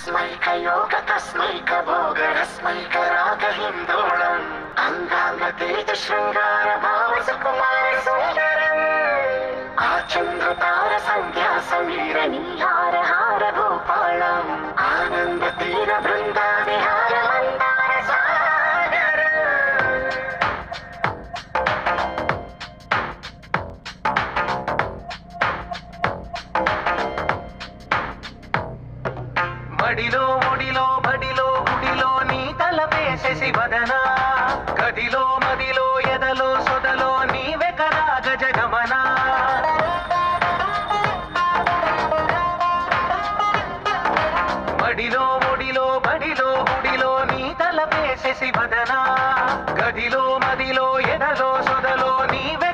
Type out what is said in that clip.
तस्मैकयोग तस्मैकभोगरस्मैकरागहिन्दोळम् अङ्गाङ्गतेज शृङ्गार भाव सुकुमार सुन्दरम् आचन्द्रतार सन्ध्या समीर नीहार हार भूपालम् आनन्द तीर बृन्दा विहार मन्दार सागर మడిలో ఒడిలో బడిలో గుడిలో నీ తలపేసేసి వదనా గదిలో మదిలో ఎదలో సొదలో నీవే కదా గజగమనా మడిలో ఒడిలో బడిలో గుడిలో నీ తలపేసేసి వదనా గదిలో మదిలో ఎదలో సొదలో నీవే